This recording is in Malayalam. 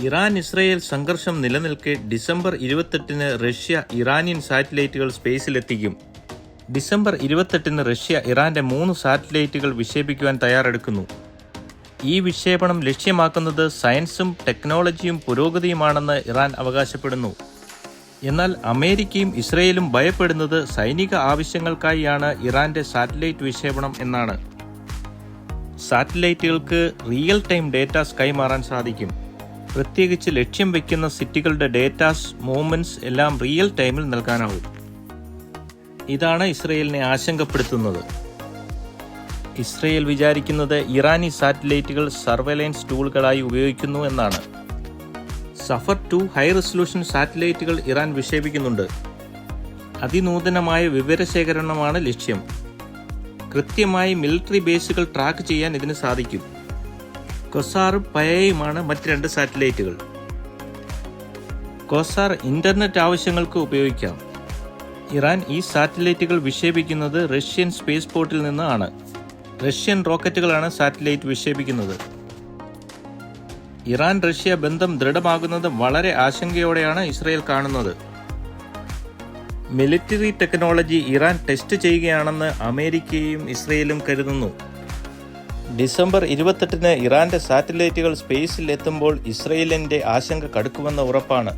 ഇറാൻ ഇസ്രയേൽ സംഘർഷം നിലനിൽക്കെ ഡിസംബർ 28-ന് റഷ്യ ഇറാനിയൻ സാറ്റലൈറ്റുകൾ സ്പേസിലെത്തിക്കും. ഡിസംബർ 28-ന് റഷ്യ ഇറാന്റെ 3 സാറ്റലൈറ്റുകൾ വിക്ഷേപിക്കുവാൻ തയ്യാറെടുക്കുന്നു. ഈ വിക്ഷേപണം ലക്ഷ്യമാക്കുന്നത് സയൻസും ടെക്നോളജിയും പുരോഗതിയുമാണെന്ന് ഇറാൻ അവകാശപ്പെടുന്നു. എന്നാൽ അമേരിക്കയും ഇസ്രയേലും ഭയപ്പെടുന്നത് സൈനിക ആവശ്യങ്ങൾക്കായാണ് ഇറാന്റെ സാറ്റലൈറ്റ് വിക്ഷേപണം എന്നാണ്. സാറ്റലൈറ്റുകൾക്ക് റിയൽ ടൈം ഡേറ്റാസ് കൈമാറാൻ സാധിക്കും. പ്രത്യേകിച്ച് ലക്ഷ്യം വയ്ക്കുന്ന സിറ്റികളുടെ ഡേറ്റാസ്, മൂവ്മെന്റ്സ് എല്ലാം റിയൽ ടൈമിൽ നൽകാനാവും. ഇതാണ് ഇസ്രയേലിനെ ആശങ്കപ്പെടുത്തുന്നത്. ഇസ്രയേൽ വിചാരിക്കുന്നത് ഇറാനി സാറ്റലൈറ്റുകൾ സർവൈലൻസ് ടൂളുകളായി ഉപയോഗിക്കുന്നു എന്നാണ്. സഫർ 2 ഹൈ റെസൊല്യൂഷൻ സാറ്റലൈറ്റുകൾ ഇറാൻ വിക്ഷേപിക്കുന്നുണ്ട്. അതിനൂതനമായ വിവരശേഖരണമാണ് ലക്ഷ്യം. കൃത്യമായി മിലിറ്ററി ബേസുകൾ ട്രാക്ക് ചെയ്യാൻ ഇതിന് സാധിക്കും. കൊസാറും പയയുമാണ് മറ്റ് 2 സാറ്റലൈറ്റുകൾ. കൊസാർ ഇന്റർനെറ്റ് ആവശ്യങ്ങൾക്ക് ഉപയോഗിക്കാം. ഇറാൻ ഈ സാറ്റലൈറ്റുകൾ വിക്ഷേപിക്കുന്നത് റഷ്യൻ സ്പേസ് പോർട്ടിൽ നിന്ന് ആണ്. റഷ്യൻ റോക്കറ്റുകളാണ് സാറ്റലൈറ്റ് വിക്ഷേപിക്കുന്നത്. ഇറാൻ റഷ്യ ബന്ധം ദൃഢമാകുന്നത് വളരെ ആശങ്കയോടെയാണ് ഇസ്രയേൽ കാണുന്നത്. മിലിറ്ററി ടെക്നോളജി ഇറാൻ ടെസ്റ്റ് ചെയ്യുകയാണെന്ന് അമേരിക്കയും ഇസ്രയേലും കരുതുന്നു. ഡിസംബർ 28-ന് ഇറാന്റെ സാറ്റലൈറ്റുകൾ സ്പേസിൽ എത്തുമ്പോൾ ഇസ്രയേലിന്റെ ആശങ്ക കടുക്കുമെന്ന് ഉറപ്പാണ്.